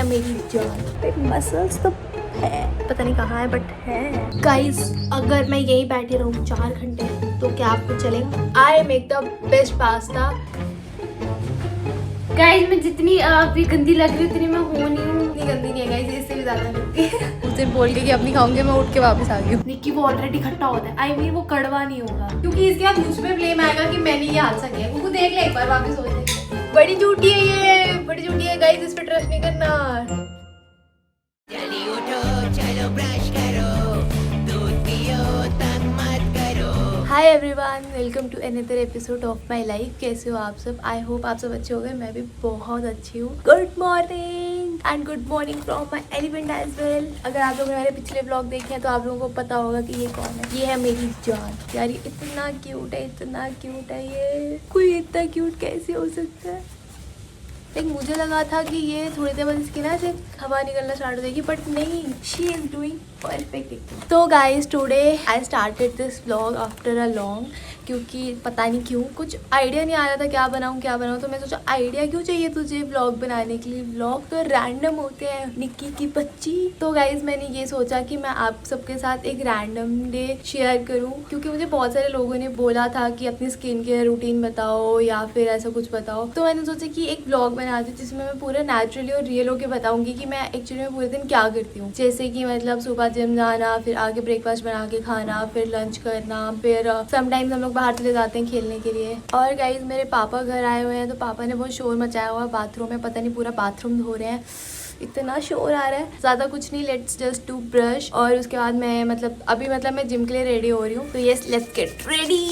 मेरी जान। मसल्स तो है, पता नहीं कहाँ है बट है। गाइस अगर मैं यहीं बैठी रहूँ 4 घंटे तो क्या आपको चलेगा? आई make the best pasta. Guys मैं जितनी अभी गंदी लग रही हूँ उतनी मैं हूँ नहीं हूँ। इतनी गंदी नहीं है गाइस, इससे भी ज्यादा गंदी है। उस दिन बोल के कि अब नहीं खाऊंगी, मैं उठ के वापस आ गई हूँ। निक्की वो ऑलरेडी खट्टा होता है, आई मीन वो कड़वा नहीं होगा, क्योंकि इसके बाद मुझ पे ब्लेम आएगा कि मैंने ये हादसा किया है। उनको देख ले एक बार वापस हो जाए। बड़ी झूठी है ये, बड़ी झूठी है गाइस, इस पे ट्रस्ट नहीं करना। जल्दी उठो, चलो ब्रश करो, दूध पियो, तंग मत करो। Hi everyone, welcome to another episode of my life. कैसे हो आप सब? आई होप आप सब अच्छे हो गए। मैं भी बहुत अच्छी हूँ। Good morning and good morning from my elephant as well. अगर आप लोगों ने मेरे पिछले ब्लॉग देखे हैं तो आप लोगों को पता होगा कि ये कौन है। ये है मेरी जान। यार ये इतना क्यूट है, इतना क्यूट है। ये कोई इतना क्यूट कैसे हो सकता है? एक मुझे लगा था कि ये थोड़ी देर बाद इसकी ना ऐसे हवा निकलना स्टार्ट हो जाएगी, बट नहीं, शी इज डूइंग परफेक्ट। तो guys today I started this vlog after a long, क्योंकि पता नहीं क्यों कुछ आइडिया नहीं आ रहा था क्या बनाऊँ। तो मैं सोचा आइडिया क्यों चाहिए तुझे व्लॉग बनाने के लिए? व्लॉग तो रैंडम होते हैं निक्की की बच्ची। तो गाइज मैंने ये सोचा कि मैं आप सबके साथ एक रैंडम डे शेयर करूँ, क्योंकि मुझे बहुत सारे लोगों ने बोला था कि अपनी स्किन केयर रूटीन बताओ या फिर ऐसा कुछ बताओ। तो मैंने सोचा कि एक व्लॉग बना दी जिसमें मैं पूरा नेचुरली और रियल होकर बताऊंगी कि मैं एक्चुअली में पूरे दिन क्या करती हूँ। जैसे कि मतलब सुबह जिम जाना, फिर आगे ब्रेकफास्ट बना के खाना, फिर लंच करना, फिर समटाइम्स हम लोग बाहर चले जाते हैं खेलने के लिए। और गाइज मेरे पापा घर आए हुए हैं, तो पापा ने बहुत शोर मचाया हुआ है बाथरूम में। पता नहीं पूरा बाथरूम धो रहे हैं, इतना शोर आ रहा है। ज़्यादा कुछ नहीं, लेट्स जस्ट डू ब्रश। और उसके बाद मैं अभी मैं जिम के लिए रेडी हो रही हूँ। तो yes, let's get ready.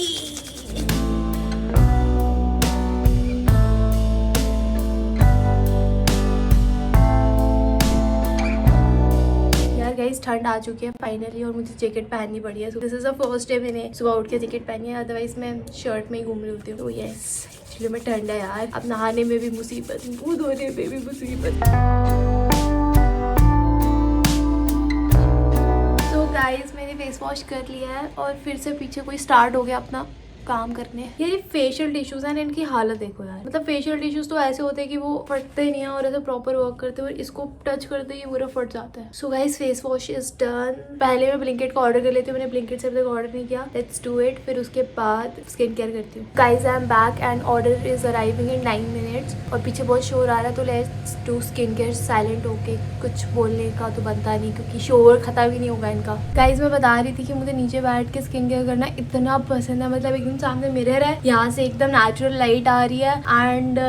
Guys ठंड आ चुकी है फाइनली, और मुझे जैकेट पहननी पड़ी है। This is the first day मैंने सुबह उठ के जैकेट पहनी है, अदरवाइज मैं शर्ट में ही घूम रही होती हूँ। तो यस, एक्चुअली में ठंड है यार। अब नहाने में भी मुसीबत, मुँह धोने में भी मुसीबत। तो गाइस मैंने फेस वॉश कर लिया है और फिर से पीछे कोई स्टार्ट हो गया अपना काम करने। यार ये फेशियल टिश्यूज हैं, इनकी हालत देखो यार। फेशियल टिश्यूज तो ऐसे होते हैं कि वो फटते नहीं है और ऐसे प्रॉपर वर्क करते हैं, और इसको टच करते ही पूरा फट जाता है। So guys face wash is done. पहले मैं ब्लिंकिट का ऑर्डर कर लेती हूँ, मैंने ब्लिंकिट से अभी तक ऑर्डर नहीं किया। Let's do it. फिर उसके बाद स्किन केयर करती हूँ। Guys I am back and order is arriving in 9 minutes. और पीछे बहुत शोर आ रहा है, तो let's do skin care silent होके। कुछ बोलने का तो बनता नहीं, क्योंकि शोर खत्म ही नहीं होगा इनका। गाइस मैं बता रही थी कि मुझे नीचे बैठ के स्किन केयर करना इतना पसंद है। एकदम सामने मिरर है, यहाँ से एकदम नेचुरल लाइट आ रही है, and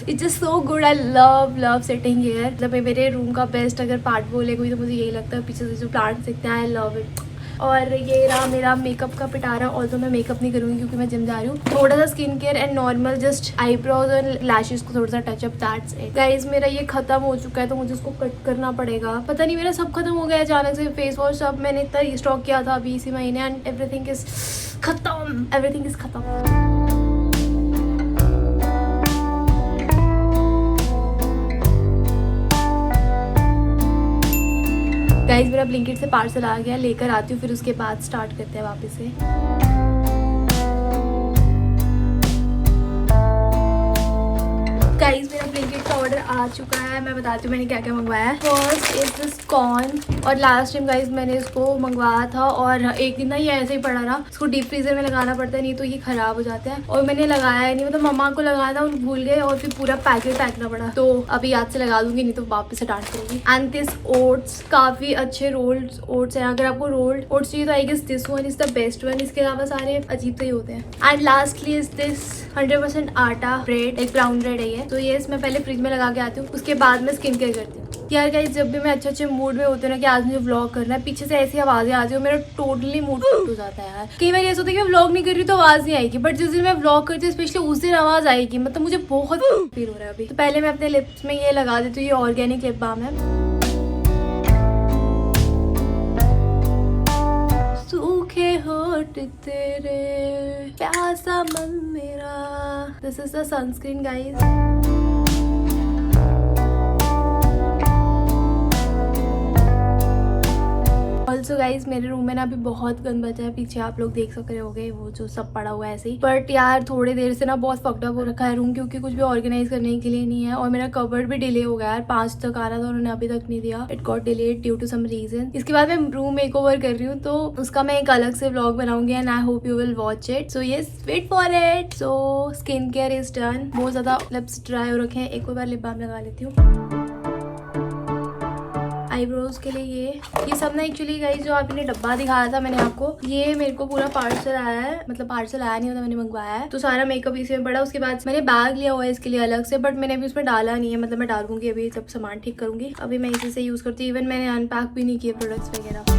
it's just so good. I love sitting here. मेरे रूम का बेस्ट अगर पार्ट बोले कोई तो मुझे यही लगता है। पीछे से जो प्लांट्स दिखते हैं, आई लव इट। और ये रहा मेरा मेकअप का पिटारा। और तो मैं मेकअप नहीं करूँगी क्योंकि मैं जिम जा रही हूँ। थोड़ा सा skin care and normal just eyebrows और लैशेस को थोड़ा सा टचअप, दैट्स इट। गाइस मेरा ये खत्म हो चुका है, तो मुझे इसको कट करना पड़ेगा। पता नहीं मेरा सब खत्म हो गया अचानक से। फेस वॉश सब मैंने इतना स्टॉक किया था अभी इसी महीने, एंड एवरीथिंग इज खत्म, एवरीथिंग इज खत्म। गाइस मेरा ब्लिंकिट से पार्सल आ गया, लेकर आती हूँ, फिर उसके बाद स्टार्ट करते हैं वापस से। गाइस मेरा ब्लिंकिट का ऑर्डर आ चुका है। मैं बताती हूँ मैंने क्या क्या मंगवाया है। First is this corn. और लास्ट टाइम गाइस मैंने इसको मंगवाया था, और एक दिन ना ये ऐसे ही पड़ा रहा। इसको डीप फ्रीजर में लगाना पड़ता है, नहीं तो ये खराब हो जाता है। और मैंने लगाया ही नहीं, मम्मा को लगाया था, उन भूल गए, और फिर पूरा पैकेट फेंकना पड़ा। तो अभी याद से लगा दूंगी, नहीं तो वापस से डांट पड़ेगी। एंड दिस ओट्स, काफी अच्छे रोल्ड ओट्स हैं। अगर आपको रोल्ड ओट्स चाहिए तो I guess this one is the best one. इसके अलावा सारे अजीब से ही होते हैं। एंड लास्टली इज दिस 100% आटा ब्रेड, एक ब्राउन ब्रेड है ये। तो ये मैं पहले फ्रिज में लगा के आती हूँ, उसके बाद मैं स्किन केयर करती हूँ। यार गाइस जब भी मैं अच्छे मूड में होती हूँ ना कि आज मुझे व्लॉग करना है, पीछे से ऐसी आवाजें आती है, मेरा टोटली मूड हो जाता है यार। कई बार ऐसा होता है कि मैं व्लॉग नहीं कर रही तो आवाज नहीं आएगी, बट जिस दिन मैं व्लॉग करती हूँ स्पेशली उस दिन आवाज आएगी। मुझे बहुत फील हो रहा है अभी। तो पहले मैं अपने लिप्स में ये लगा देती हूँ, ये ऑर्गेनिक लिप बाम है। सूखे होठ तेरे, प्यासा मन मेरा। This is the sunscreen guys. Also guys मेरे रूम में ना अभी बहुत गंद बचा है, पीछे आप लोग देख सक रहे होगे वो जो सब पड़ा हुआ है ऐसे ही। बट यार थोड़ी देर से ना बहुत फक्ड अप हो रखा है रूम, क्योंकि कुछ भी ऑर्गेनाइज करने के लिए नहीं है। और मेरा कबर्ड भी डिले हो गया यार, 5 तक आ रहा था, उन्होंने अभी तक नहीं दिया। It got delayed due to some reason. इसके बाद मैं रूम मेकओवर कर रही हूँ, तो उसका मैं एक अलग से व्लॉग बनाऊंगी and I hope you will watch it. So yes, wait for it. So skin care is done. बहुत ज्यादा लिप्स ड्राई हो रखे हैं, एक बार लिप बाम लगा लेती हूँ। आईब्रोज के लिए ये सब ना एक्चुअली गाइस जो आपने डब्बा दिखाया था मैंने आपको, ये मेरे को पूरा पार्सल आया है, मतलब पार्सल आया नहीं होता, मैंने मंगवाया है। तो सारा मेकअप इसी में पड़ा। उसके बाद मैंने बैग लिया हुआ है इसके लिए अलग से, बट मैंने अभी उसमें डाला नहीं है, मतलब मैं डालूंगी अभी जब सामान ठीक करूंगी। अभी मैं इसी से यूज करती हूँ। इवन मैंने अनपैक भी नहीं किए प्रोडक्ट्स वगैरह।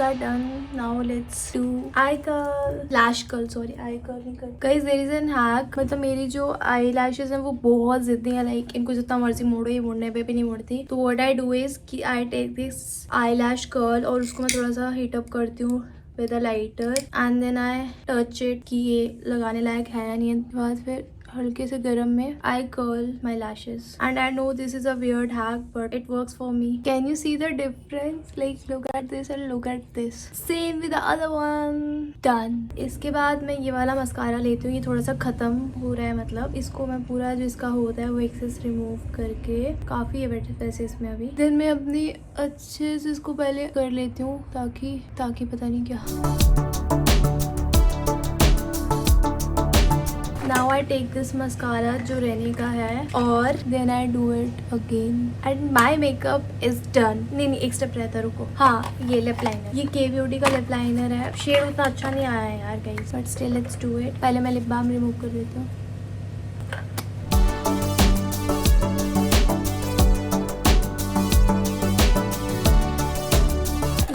are done. Now let's do eye curl, lash curl, sorry, eye curl नहीं कर। Guys, there is an hack, मतलब मेरी जो आई लैशेज हैं वो बहुत जिद्दी है, लाइक इनको जितना मर्जी मोड़ो ये मोड़ने पे भी नहीं मोड़ती। तो what I do is कि I take this eyelash curl और उसको मैं थोड़ा सा हीट अप करती हूँ with a lighter and then I touch it कि ये लगाने लायक है या नहीं है। बाद फिर हल्के से गरम में आई curl my lashes and I know this is a weird hack but it works for me. Can you see the difference? Like look at this and look at this, same with the other one. Done. इसके बाद मैं ये वाला mascara लेती हूँ, ये थोड़ा सा खत्म हो रहा है, मतलब इसको मैं पूरा जो इसका होता है वो एक्सेस रिमूव करके, काफी है वैसे इसमें अभी। देन मैं अपनी अच्छे से इसको पहले कर लेती हूँ ताकि पता नहीं क्या। Now I take this mascara जो रहने का है और then I do it again and my makeup is done। नहीं एक स्टेप रहता है, रुको। हाँ, ये लिप लाइनर, ये के ब्यूटी का लिप लाइनर है। शेड उतना अच्छा नहीं आया है यार guys, but still let's do it. पहले मैं लिप बाम रिमूव कर देती हूँ।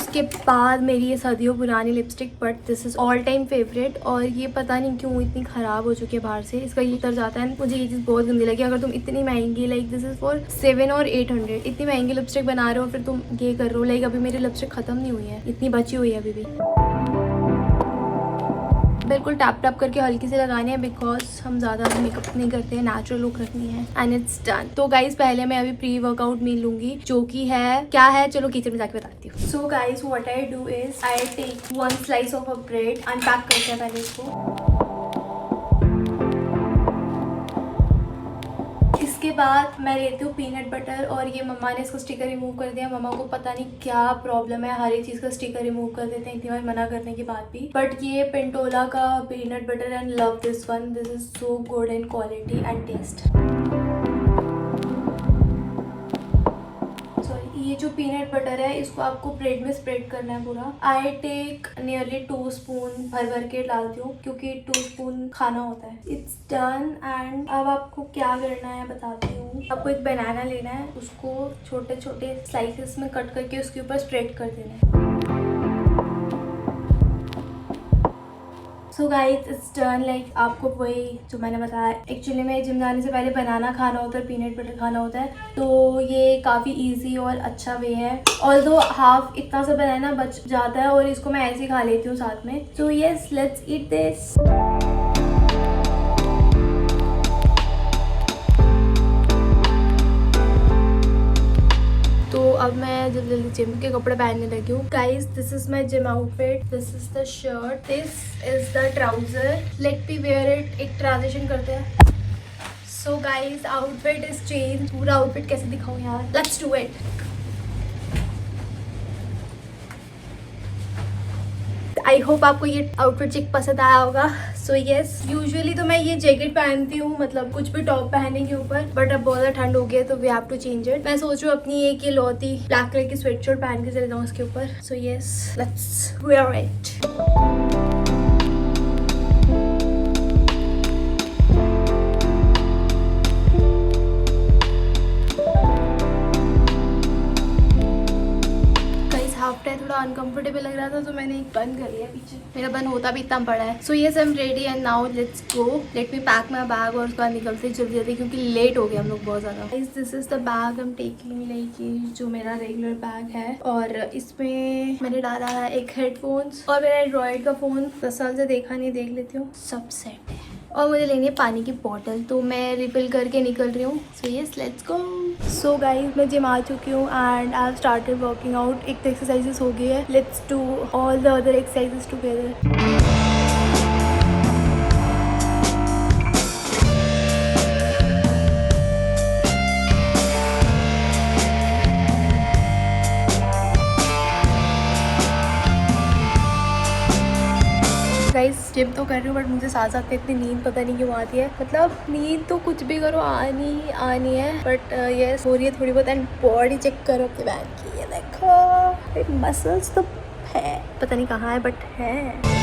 के बाद मेरी ये सदियों पुरानी lipstick, but this is all time favourite. और ये पता नहीं क्यों इतनी खराब हो चुकी है बाहर से, इसका ये उतर जाता है। मुझे ये चीज़ बहुत गंदी लगी। अगर तुम इतनी महंगी, लाइक दिस इज फॉर 700 और 800, इतनी महंगी लिपस्टिक बना रहे हो फिर तुम ये कर रहे हो। लाइक अभी मेरी लिपस्टिक खत्म नहीं हुई है, इतनी बची हुई है अभी भी। बिल्कुल टैप टैप करके हल्की से लगानी है, बिकॉज हम ज़्यादा मेकअप नहीं करते हैं, नेचुरल लुक रखनी है एंड इट्स डन। तो गाइज पहले मैं अभी प्री वर्कआउट मील लूंगी, जो कि है क्या है, चलो किचन में जाके बताती हूँ। So guys what I do is I take 1 slice of a bread, unpack करते हैं पहले इसको। इसके बाद मैं लेती हूँ पीनट बटर, और ये मम्मा ने इसको स्टिकर रिमूव कर दिया। मम्मा को पता नहीं क्या प्रॉब्लम है, हर एक चीज़ का स्टिकर रिमूव कर देते हैं इतनी बार मना करने के बाद भी। बट ये पेंटोला का peanut butter and love this one, this is so good in quality and taste. ये जो पीनट बटर है इसको आपको ब्रेड में स्प्रेड करना है पूरा। आई टेक नियरली 2 स्पून भर के डालती हूँ, क्योंकि 2 स्पून खाना होता है। It's done. एंड अब आपको क्या करना है बताती हूँ। आपको एक बनाना लेना है, उसको छोटे छोटे स्लाइसेस में कट करके उसके ऊपर स्प्रेड कर देना है। So guys it's done. Like आपको वही जो मैंने बताया, एक्चुअली में जिम जाने से पहले बनाना खाना होता है, पीनट बटर खाना होता है, तो ये काफ़ी इजी और अच्छा वे है। ऑल्दो हाफ इतना सा बनाना बच जाता है और इसको मैं ऐसे ही खा लेती हूँ साथ में। सो यस, लेट्स ईट दिस। तो अब मैं जल्दी जल्दी जिम के कपड़े पहनने लगी हूँ। Guys this is my gym outfit, this is the shirt, this is the trouser. Let me wear it. एक ट्रांजिशन करते हैं। So guys outfit is change. पूरा आउटफिट कैसे दिखाऊं यार, let's do it. I hope आपको ये आउटफिट चेक पसंद आया होगा। सो यस, यूजुअली तो मैं ये जैकेट पहनती हूँ, मतलब कुछ भी टॉप पहनने के ऊपर, बट अब बहुत ज़्यादा ठंड हो गया तो we have to change it. मैं सोच रही हूँ अपनी एक ये लौती ब्लैक कलर की स्वेटशर्ट पहन के चले जाऊँ उसके ऊपर। So yes, let's wear it. थोड़ा अनकंफर्टेबल लग रहा था तो मैंने एक बन कर लिया पीछे, मेरा बन होता भी इतना बड़ा है। So yes, I am ready and now let's go. Let me pack my bag और उसके बाद निकलते जल्दी जल्दी, क्योंकि लेट हो गए हम लोग बहुत ज़्यादा। This is the bag I am taking, like ये जो मेरा रेगुलर बैग है, और इसमें मैंने डाला है एक हेडफोन्स और मेरा एंड्रॉइड का फ़ोन 10 साल से देखा नहीं, देख लेती हूँ। सब सेट है और मुझे लेनी है पानी की बॉटल, तो मैं रिफिल करके निकल रही हूँ। सो yes, let's go. So guys, मैं जिम आ चुकी हूँ and I have started working out. एक तो एक्सरसाइजेस हो गई है, let's do all the other exercises together. Guys, gym तो कर रही हूँ बट मुझे साथ साथ में इतनी नींद पता नहीं क्यों आती है। मतलब नींद तो कुछ भी करो आनी ही आनी है, बट यस हो रही है थोड़ी बहुत। एंड बॉडी चेक करो अपने बैन की, ये देखो मसल्स तो है, पता नहीं कहाँ है बट है।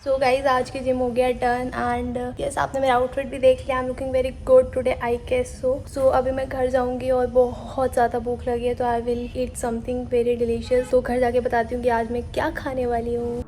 सो गाइज, आज की जिम हो गया डन एंड यस, आपने मेरा आउटफिट भी देख लिया। I am looking very good today, I guess so अभी मैं घर जाऊंगी और बहुत ज़्यादा भूख लगी है, तो I will eat something very delicious. तो घर जाके बताती हूँ कि आज मैं क्या खाने वाली हूँ।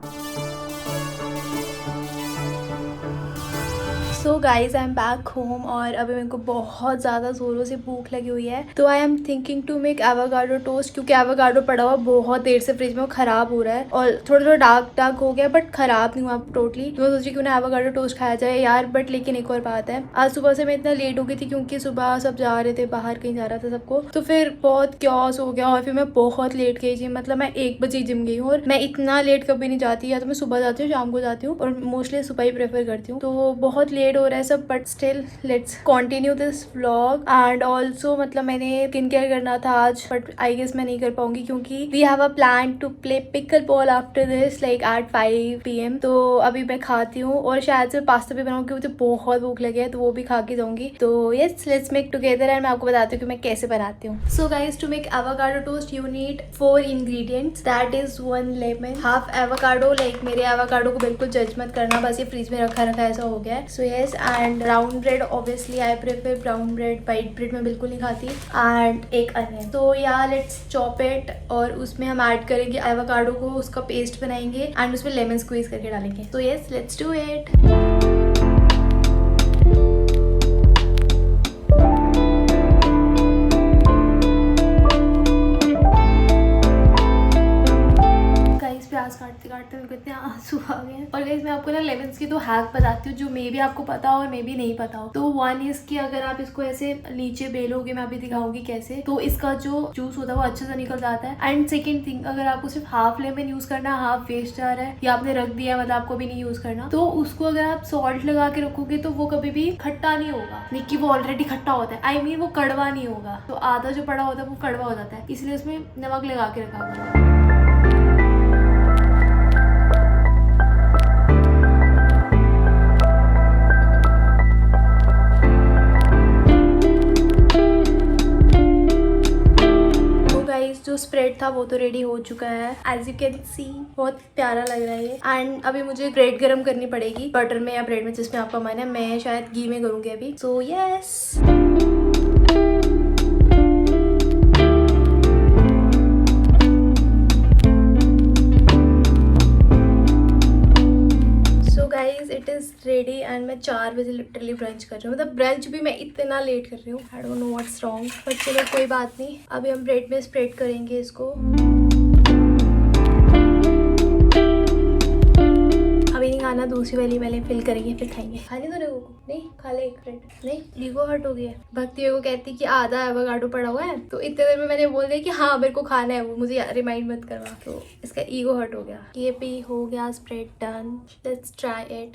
So guys, I am back home और अभी मेरे को बहुत ज़्यादा ज़ोरों से भूख लगी हुई है, तो I am thinking to make avocado toast, क्योंकि एवोकाडो पड़ा हुआ बहुत देर से फ्रिज में, ख़राब हो रहा है और थोड़ा थोड़ा डार्क हो गया बट ख़राब नहीं हुआ टोटली। तो मैं सोच रही क्यों ना एवोकाडो टोस्ट खाया जाए यार। बट लेकिन एक और बात है, आज सुबह से मैं इतना लेट हो गई थी क्योंकि सुबह सब जा रहे थे बाहर, कहीं जा रहा था सबको, तो फिर बहुत क्योस हो गया और फिर मैं बहुत लेट गई थी। मतलब मैं 1 बजे जिम गई हूँ और मैं इतना लेट कभी नहीं जाती, या तो मैं सुबह जाती हूँ शाम को जाती हूँ, और मोस्टली सुबह ही प्रेफर करती हूँ। तो बहुत लेट हो रहा है सब, but still let's continue this vlog. And also मतलब मैंने स्किन केयर करना था आज, बट आई गेस मैं नहीं कर पाऊंगी क्योंकि we have a plan to play pickle ball after this like at 5 PM। तो अभी मैं खाती हूँ और शायद से पास्ता भी बनाऊंगी, मुझे बहुत भूख लगी है, तो वो भी खा के जाऊंगी। तो yes, let's make together and मैं आपको बताती हूँ कि मैं कैसे बनाती हूँ। So guys, to make avocado toast you need 4 ingredients, that is 1 lemon, half avocado. Like मेरे एवोकाडो को बिल्कुल जज मत करना, बस ये फ्रिज में रखा ऐसा हो गया है। So yes, and brown bread, obviously I prefer brown bread, white bread मैं बिल्कुल नहीं खाती। एंड एक अनियन। तो या लेट्स चॉप इट, और उसमें हम ऐड करेंगे एवोकाडो को, उसका पेस्ट बनाएंगे एंड उसमें लेमन स्क्वीज करके डालेंगे। तो यस, लेट्स डू इट। काटते काटते मेरे को इतने आंसू आ गए हैं। और गाइस, मैं आपको ना लेमन्स की तो हैक बताती हूँ जो मे भी आपको पता हो और मे भी नहीं पता हो। तो 1 इज कि अगर आप इसको ऐसे नीचे बेलोगे, मैं अभी दिखाऊंगी कैसे, तो इसका जो जूस होता है वो अच्छे से निकल जाता है। एंड सेकेंड थिंग, अगर आपको सिर्फ हाफ लेमन यूज करना है, हाफ वेस्ट जा रहा है या आपने रख दिया मतलब आपको भी नहीं यूज करना, तो उसको अगर आप सॉल्ट लगा के रखोगे तो वो कभी भी खट्टा नहीं होगा, निक्की वो ऑलरेडी खट्टा होता है। आई मीन वो कड़वा नहीं होगा, तो आधा जो पड़ा होता है वो कड़वा हो जाता है, इसलिए उसमें नमक लगा के रखा होगा। जो स्प्रेड था वो तो रेडी हो चुका है, एज यू कैन सी बहुत प्यारा लग रहा है ये। एंड अभी मुझे ब्रेड गरम करनी पड़ेगी, बटर में या ब्रेड में, जिसमें आपका मन है। मैं शायद घी में करूंगी अभी। So yes, guys it is ready and मैं 4 बजे लिटरली ब्रंच कर रही हूँ। मतलब ब्रंच भी मैं इतना लेट कर रही हूँ, I don't know what's wrong, but चलो कोई बात नहीं। अभी हम ब्रेड में स्प्रेड करेंगे इसको। अभी नहीं खाना, दूसरी वाली पहले फिल करेंगे फिर खाएंगे। खाने तो लोगों को नहीं खा ले, एक ब्रेड नहीं, ईगो हर्ट हो गया। भक्ति को कहती कि आधा एवोकाडो पड़ा हुआ है, तो इतने देर में मैंने बोल दिया कि हाँ मेरे को खाना है, वो मुझे रिमाइंड मत करवा, तो इसका ईगो हर्ट हो गया। ये भी हो गया spread done, let's try it.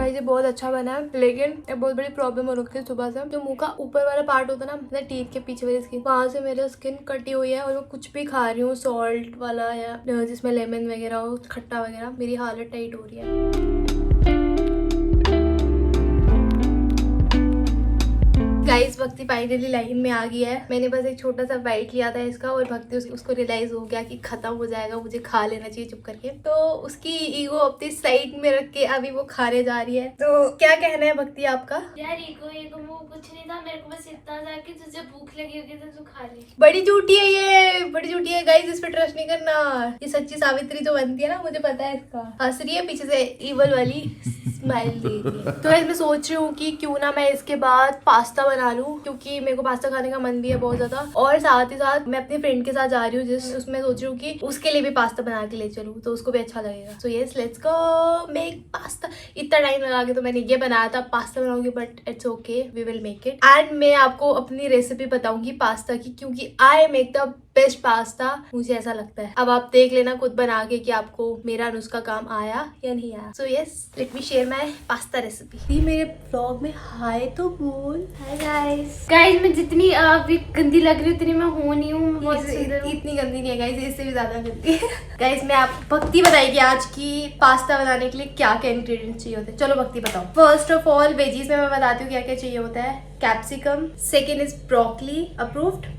ये बहुत अच्छा बना है, लेकिन एक बहुत बड़ी प्रॉब्लम हो रखी है सुबह से। जो मुंह का ऊपर वाला पार्ट होता है ना, मतलब टीथ के पीछे वाली स्किन, वहां से मेरा स्किन कटी हुई है और मैं कुछ भी खा रही हूँ सॉल्ट वाला या जिसमें लेमन वगैरह हो, खट्टा वगैरह, मेरी हालत टाइट हो रही है। गाइस भक्ति फाइनली लाइन में आ गई है। मैंने बस एक छोटा सा बाइट लिया था इसका और भक्ति उसको रियलाइज हो गया कि खत्म हो जाएगा, मुझे खा लेना चाहिए चुप करके। तो उसकी ईगो अपनी साइड में रख के अभी वो खाने जा रही है। तो क्या कहना है भक्ति आपका? यार ईगो वो कुछ नहीं था, मेरे को बस इतना था कि तुझे भूख लगी होगी तो तू खा ले। बड़ी झूठी है ये, बड़ी झूठी है गाइस, इस पे ट्रस्ट नहीं करना। ये सच्ची सावित्री जो बनती है ना, मुझे पता है इसका। हंस रही है पीछे से, इवल वाली स्माइल दे रही है। तो मैं सोच रही हूँ कि क्यों ना मैं इसके बाद पास्ता बना लूं, क्योंकि मेरे को पास्ता खाने का मन भी है बहुत ज्यादा। और साथ ही साथ मैं अपनी फ्रेंड के साथ जा रही हूँ जिस उसमें सोच रही हूँ कि उसके लिए भी पास्ता बना के ले चलूँ, तो उसको भी अच्छा लगेगा। So yes, let's go make pasta. इतना टाइम लगा के तो मैंने ये बनाया था, पास्ता बनाऊंगी, but it's okay, we will make it. And मैं आपको अपनी रेसिपी बताऊंगी पास्ता की, क्योंकि I make the best pasta, मुझे ऐसा लगता है। अब आप देख लेना खुद बना के कि आपको मेरा नुस्खा काम आया या नहीं आया। So yes, let me share my pasta recipe. मेरे ब्लॉग में हाय तो बोल। Hi guys. गाइस मैं जितनी अभी गंदी लग रही हूँ उतनी मैं हूँ नहीं हूँ, मैं बहुत सुंदर हूँ। इतनी गंदी नहीं है गाइस, इससे भी ज्यादा गंदी है। गाइस मैं आप भक्ति बताएगी आज की पास्ता बनाने के लिए क्या क्या इंग्रेडिएंट्स चाहिए होते हैं। चलो भक्ति बताओ। फर्स्ट ऑफ ऑल वेजीज में मैं बताती हूँ क्या क्या चाहिए होता है। Capsicum, second is broccoli, approved.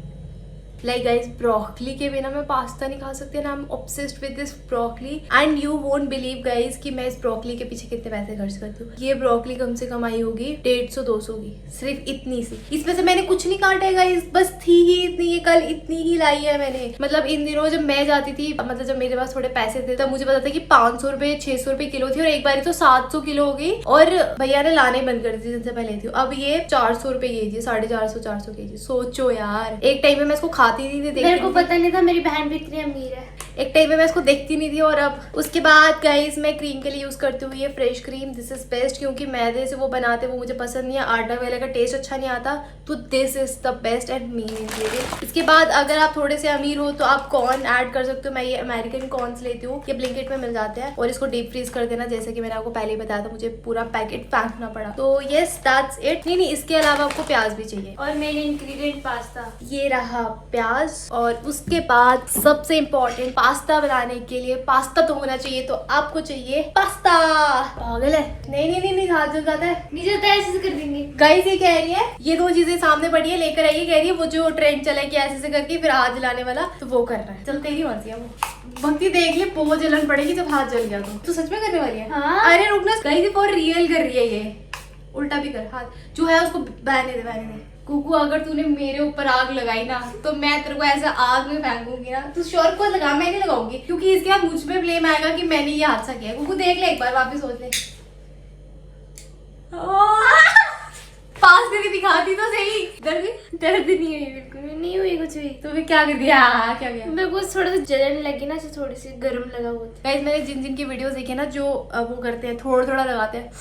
Like guys, broccoli के बिना मैं पास्ता नहीं खा सकती ना। I am obsessed with this broccoli and you won't believe guys कि मैं इस ब्रोकली के पीछे कितने पैसे खर्च करती हूँ। ये ब्रोकली कम से कम आई होगी 150-200 की, सिर्फ इतनी सी। इसमें से मैंने कुछ नहीं काटा है गाइस, बस थी ही इतनी, ये कल इतनी ही लाई है मैंने। मतलब इन दिनों जब मैं जाती थी, मतलब जब मेरे पास थोड़े पैसे थे, तब मुझे पता था कि 500 रुपए 600 रुपए किलो थी, और एक बार तो 700 किलो हो गई और भैया ने लाने बंद कर दी जिनसे पहले थी। अब ये 400 रुपए केजी, 450-400 केजी। सोचो यार, एक टाइम में मैं इसको खाती नहीं थी, मेरे को पता नहीं था मेरी बहन भी इतनी अमीर है। एक टाइम में मैं इसको देखती नहीं थी। और अब उसके बाद गाइस मैं क्रीम के लिए यूज करती हूँ ये fresh cream. This is best, क्योंकि मैदे से वो बनाते वो मुझे पसंद नहीं है, आटा वाले का टेस्ट अच्छा नहीं आता, तो this is the best and main ingredient. इसके बाद अगर आप थोड़े से अमीर हो तो आप कॉर्न ऐड कर सकते हो। मैं ये अमेरिकन कॉर्न्स लेती हूँ, ये ब्लिंकिट में मिल जाते हैं, और इसको डीप फ्रीज कर देना, जैसे कि मैंने आपको पहले ही बताया था, मुझे पूरा पैकेट फेंकना पड़ा। तो यस, दैट्स इट। नहीं, इसके अलावा आपको प्याज भी चाहिए। और मेन इंग्रेडिएंट पास्ता, ये रहा प्याज। और उसके बाद सबसे इम्पोर्टेंट, पास्ता बनाने के लिए पास्ता तो होना चाहिए, तो आपको चाहिए पास्ता। पागल है? नहीं, हाथ जल जाता है। नीचे तो ऐसे कर देंगे। गाइस ये कह रही है, ये दो चीजें सामने पड़ी है, लेकर आइए। कह रही है वो जो ट्रेंड चला है कि ऐसे करके फिर हाथ जलाने वाला, तो वो कर रहा है। चल तेरी मर्जी है वो। भक्ति देख ले, बहुत जलन पड़ेगी जब हाथ जल गया तो सच में करने वाली है। हाँ। अरे रुकना गाइस, फॉर रियल कर रही है ये। उल्टा भी कर, हाथ जो है उसको बहने दे। कुकू, अगर तूने मेरे ऊपर आग लगाई ना, तो मैं तेरे को ऐसा आग में फेंकूंगी ना। तू श्योर को लगा, मैं नहीं लगाऊंगी, क्योंकि इसके बाद मुझ पे ब्लेम आएगा कि मैंने ये हादसा किया। कुकू देख ले एक बार, वापस सोच ले। पास करके दिखाती तो सही। दर्द नहीं हुई, बिल्कुल नहीं हुई कुछ भी। तो फिर क्या कर दिया? क्या गया? मेरे को थोड़ा सा जलन लगी ना, थोड़ी सी गर्म लगा हुआ था। गाइस मैंने जिन की वीडियोस देखी ना, जो वो करते हैं थोड़ा लगाते हैं,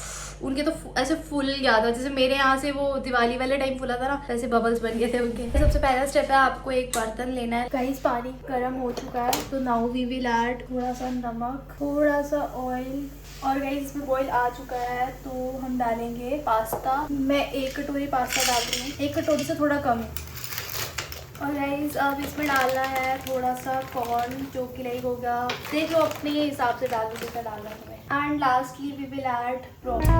उनके तो ऐसे फुल गया था। जैसे मेरे यहाँ से वो दिवाली वाले टाइम फुला था ना, ऐसे बबल्स बन गए थे उनके। सबसे पहला स्टेप है, आपको एक बर्तन लेना है। गाइस पानी गर्म हो चुका है, तो नाउ वी विल ऐड थोड़ा सा नमक, थोड़ा सा ऑयल, और गाइस इसमें बॉईल आ चुका है, तो हम डालेंगे पास्ता। मैं 1 कटोरी पास्ता डाल रही हूँ, 1 कटोरी से थोड़ा कम है। और गाइस अब इसमें डालना है थोड़ा सा कॉर्न, जो कि लाइक हो गया, देख लो अपने हिसाब से डाल दो जितना डालना है। And lastly we will add broccoli.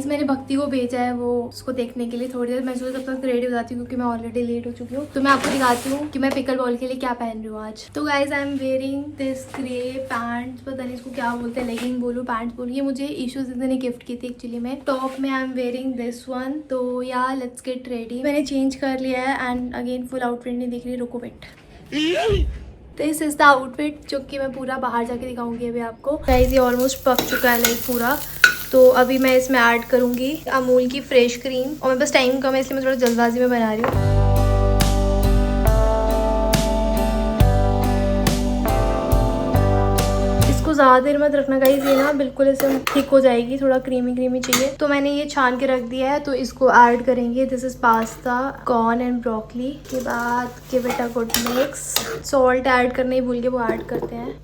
मैंने भक्ति को भेजा है वो उसको देखने के लिए थोड़ी देर। मैं सोचा तब तक रेडी हो जाती हूँ, क्योंकि मैं ऑलरेडी लेट हो चुकी हूँ। तो मैं आपको दिखाती हूँ कि मैं पिकल बॉल के लिए क्या पहन रही हूँ आज। तो guys I am wearing this grey pant, पता नहीं इसको क्या बोलते हैं, लेगिंग बोलूँ पैंट बोलूँ। ये मुझे ईशू दीदी ने गिफ्ट की थी एक्चुअली में। टॉप में I am wearing this one. तो या लेट्स गेट रेडी। मैंने चेंज कर लिया है एंड अगेन फुल आउटफिट नहीं दिख रही, रुको wait. This is the outfit जो कि मैं पूरा बाहर जाके दिखाऊंगी अभी आपको। गाइस ये ऑलमोस्ट पक चुका है लाइक पूरा। तो अभी मैं इसमें ऐड करूंगी अमूल की फ्रेश क्रीम, और मैं बस टाइम कम है इसलिए मैं थोड़ा जल्दबाजी में बना रही हूँ। इसको ज़्यादा देर मत रखना गाइस, ये ना बिल्कुल ऐसे थिक हो जाएगी, थोड़ा क्रीमी चाहिए। तो मैंने ये छान के रख दिया है, तो इसको ऐड करेंगे। This is pasta, corn and broccoli. के बाद give it a good mix. Salt add करना ही भूल के, वो ऐड करते हैं।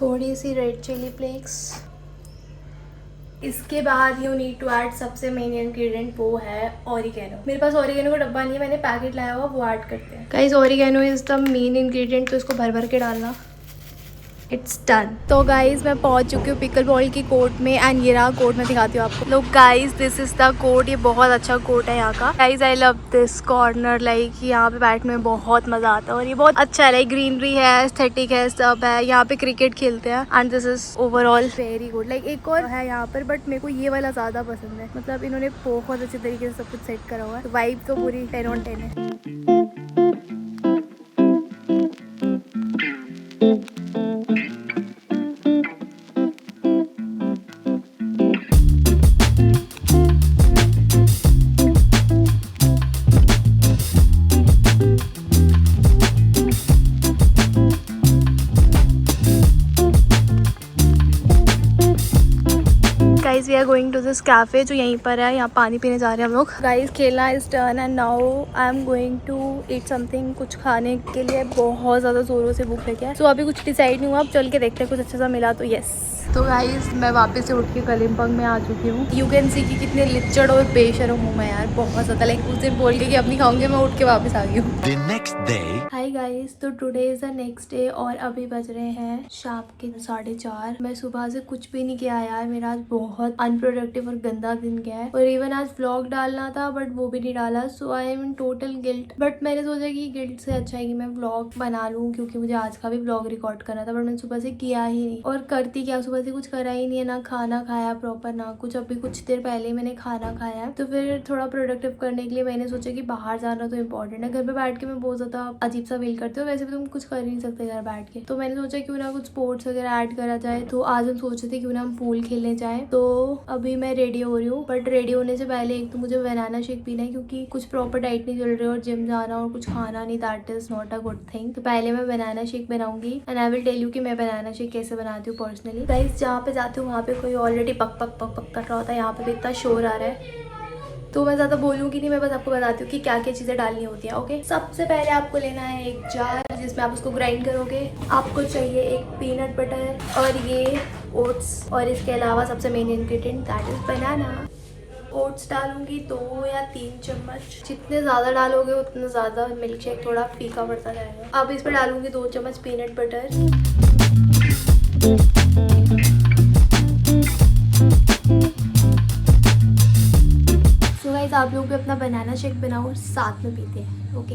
थोड़ी सी रेड चिली फ्लेक्स, इसके बाद यू नीड टू ऐड सबसे मेन इंग्रेडिएंट, वो है ऑरिगेनो। मेरे पास ऑरिगेनो का डब्बा नहीं है, मैंने पैकेट लाया हुआ, वो ऐड करते हैं। Guys oregano is the main ingredient, तो इसको भर भर के डालना। It's done. तो गाइज मैं पहुंच चुकी हूँ पिकल बॉल की कोर्ट में एंड ये रहा कोर्ट, मैं दिखाती हूँ आपको। लोग guys this is the court, ये बहुत अच्छा कोर्ट है यहाँ का। Guys I love this corner, like यहाँ पे बैठने में बहुत मजा आता है और ये बहुत अच्छा है। लाइक ग्रीनरी है, एस्थेटिक है, सब है। यहाँ पे क्रिकेट खेलते हैं and this is overall very good. Like एक और है यहाँ पर बट मेरे को ये वाला ज्यादा पसंद है। मतलब इन्होंने बहुत अच्छे तरीके से सब कुछ सेट करा हुआ है। वाइब तो पूरी 10 on 10 है। Guys we are going to this cafe जो यहीं पर है। यहाँ पानी पीने जा रहे हैं हम लोग। गाइज खेलना is done and now I am going to eat something. कुछ खाने के लिए बहुत ज़्यादा जोरों से भूख लगी है। सो अभी कुछ डिसाइड नहीं हुआ, अब चल के देखते हैं कुछ अच्छा सा मिला तो। यस तो गाइज मैं वापस से उठ के कलिम्पोंग में आ चुकी हूँ। यू कैन सी कि कितने लिचड़ और बेशरम हूँ मैं यार, बहुत ज़्यादा। लाइक उस दिन बोल के कि अपनी खाऊंगी, मैं उठ के वापस आ गई हूँ। हाय गाइज, तो today is the next day और अभी बज रहे हैं शाम के 4:30। मैं सुबह से कुछ भी नहीं किया यार, मेरा आज बहुत अनप्रोडक्टिव और गंदा दिन गया है। और इवन आज व्लॉग डालना था बट वो भी नहीं डाला। So I am in total guilt. But मैंने सोचा कि गिल्ट से अच्छा है कि मैं व्लॉग बना लूँ, क्योंकि मुझे आज का भी व्लॉग रिकॉर्ड करना था बट मैंने सुबह से किया ही नहीं। और करती क्या, सुबह से कुछ करा ही नहीं है, ना खाना खाया प्रॉपर ना कुछ। अभी कुछ देर पहले मैंने खाना खाया है, तो फिर थोड़ा प्रोडक्टिव करने के लिए मैंने सोचा कि बाहर जाना तो इम्पोर्टेंट है। घर पे बैठ के मैं बहुत ज्यादा अजीब सा फील करती हूँ। वैसे भी तुम कुछ कर ही नहीं सकते घर बैठ के, तो मैंने सोचा क्यों ना कुछ स्पोर्ट्स वगैरह ऐड करा जाए। तो आज हम सोच रहे थे क्यों ना हम पूल खेलने जाए। तो अभी मैं रेडी हो रही हूँ, बट रेडी होने से पहले एक तो मुझे बनाना शेक पीना है, क्योंकि कुछ प्रॉपर डाइट नहीं चल रही और जिम जाना और कुछ खाना नहीं, that is not a good thing. तो पहले मैं बनाना शेक बनाऊंगी and I will tell you कि मैं बनाना शेक कैसे बनाती हूँ पर्सनली। गाइस जहाँ पे जाती हूँ वहाँ पे कोई ऑलरेडी पक पक पक पक कर रहा होता है। यहाँ पे भी इतना शोर आ रहा है, तो मैं ज़्यादा बोलूँगी नहीं, मैं बस आपको बताती हूँ कि क्या क्या चीज़ें डालनी होती है। ओके, सबसे पहले आपको लेना है एक जार जिसमें आप उसको ग्राइंड करोगे। आपको चाहिए एक पीनट बटर और ये ओट्स, और इसके अलावा सबसे main ingredient that is banana. Oats डालूंगी 2 या 3 चम्मच। जितने ज़्यादा डालोगे उतना ज़्यादा मिल्क शेक थोड़ा फीका पड़ता जाएगा। अब इस पर डालूंगी 2 चम्मच पीनट बटर। सो गाइस आप लोग भी अपना बनाना शेक बनाओ और साथ में पीते हैं। ओके,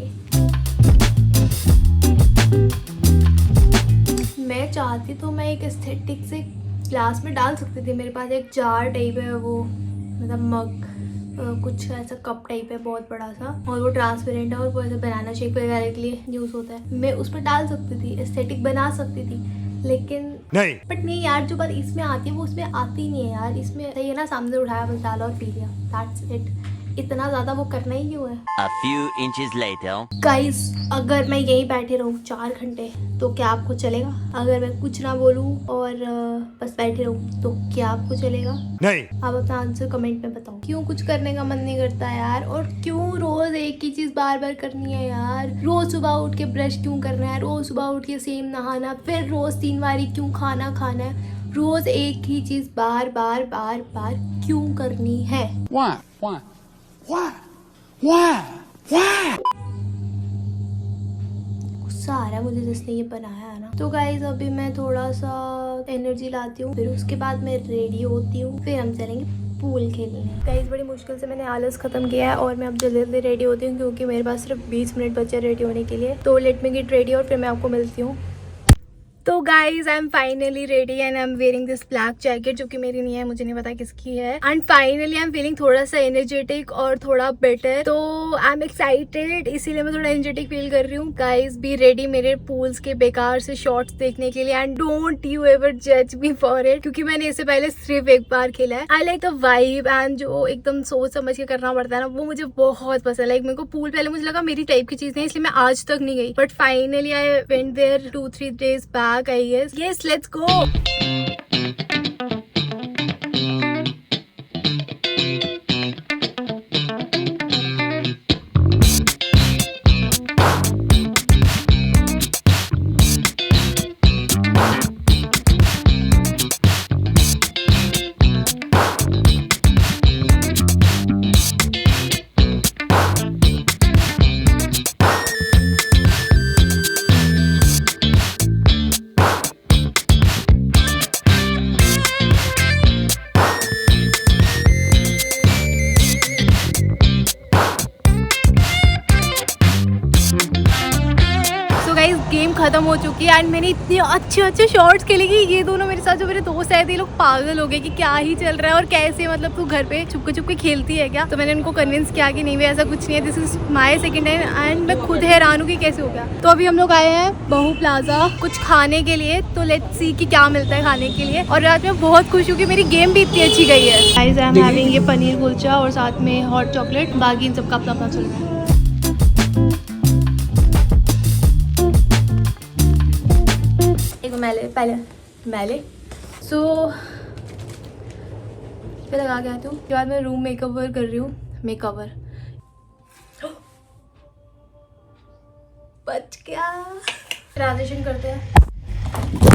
मैं चाहती तो मैं एक एस्थेटिक से ग्लास में डाल सकती थी। मेरे पास एक जार टाइप है, वो मतलब मग कुछ ऐसा कप टाइप है बहुत बड़ा सा, और वो ट्रांसपेरेंट है और वो ऐसे बनाना शेक वगैरह के लिए यूज होता है। मैं उस पर डाल सकती थी, एस्थेटिक बना सकती थी, लेकिन नहीं। बट नहीं यार, जो बात इसमें आती है वो उसमें आती नहीं है यार। इसमें सही है ना, सामने उठाया बस डाला और पी लिया, दैट्स इट। इतना ज्यादा वो करना ही क्यों है। A few inches later. Guys अगर मैं यहीं बैठे रहूँ 4 घंटे तो क्या आपको चलेगा? अगर मैं कुछ ना बोलूँ और बस बैठे रहूँ तो क्या आपको चलेगा? नहीं। आप अपना आंसर कमेंट में बताओ। क्यों कुछ करने का मन नहीं करता यार, और क्यों रोज एक ही चीज बार बार करनी है यार। रोज सुबह उठ के ब्रश क्यों करना है, रोज सुबह उठ के सेम नहाना, फिर रोज 3 बारी क्यों खाना खाना है, रोज एक ही चीज बार बार बार बार क्यों करनी है? गुस्सा आ रहा है मुझे जिसने ये बनाया है ना। तो गाइज अभी मैं थोड़ा सा एनर्जी लाती हूँ, फिर उसके बाद मैं रेडी होती हूँ, फिर हम चलेंगे पूल खेलने। गाइज बड़ी मुश्किल से मैंने आलस खत्म किया है और मैं अब जल्दी जल्दी रेडी होती हूँ, क्योंकि मेरे पास सिर्फ 20 मिनट बचे रेडी होने के लिए। तो लेट मी गेट रेडी और फिर मैं आपको मिलती हूँ। तो guys I am finally ready and I am wearing this black jacket, जो कि मेरी नहीं है, मुझे नहीं पता किसकी है। And finally I am feeling थोड़ा सा एनर्जेटिक और थोड़ा बेटर, तो आई एम एक्साइटेड, इसीलिए मैं थोड़ा एनर्जेटिक फील कर रही हूँ। गाइज बी रेडी मेरे पूल्स के बेकार से शॉट्स देखने के लिए एंड डोंट यू एवर जज मी फॉर इट, क्योंकि मैंने इससे पहले सिर्फ एक बार खेला है। I like the vibe and जो एकदम सोच समझ के करना पड़ता है ना, वो मुझे बहुत पसंद। लाइक मेरे को पूल पहले मुझे लगा मेरी टाइप की चीज नहीं, इसलिए मैं आज तक नहीं गई, but finally I went there 2-3 days back I guess. Yes, let's go. खत्म हो चुकी है एंड मैंने इतने अच्छे अच्छे शॉर्ट्स खेले कि ये दोनों मेरे साथ जो मेरे दोस्त आए थे ये लोग पागल हो गए कि क्या ही चल रहा है और कैसे मतलब तू घर पे छुपके छुपके खेलती है क्या। तो मैंने उनको कन्विंस किया कि नहीं भाई ऐसा कुछ नहीं है, this is my second time and मैं खुद हैरान हूँ कि कैसे हो गया। तो अभी हम लोग आए हैं बहू प्लाजा कुछ खाने के लिए, तो लेट्स सी कि क्या मिलता है खाने के लिए। और रात में बहुत खुश हूँ कि मेरी गेम भी इतनी अच्छी गई है। गाइस आई एम हैविंग ये पनीर कुलचा और साथ में हॉट चॉकलेट, बाकी इन सबका अपना अपना चल रहा है। मैले सो पे लगा के आती हूँ। उसके बाद मैं रूम मेकओवर कर रही हूँ। मेकओवर बच गया। ट्रांजिशन करते हैं।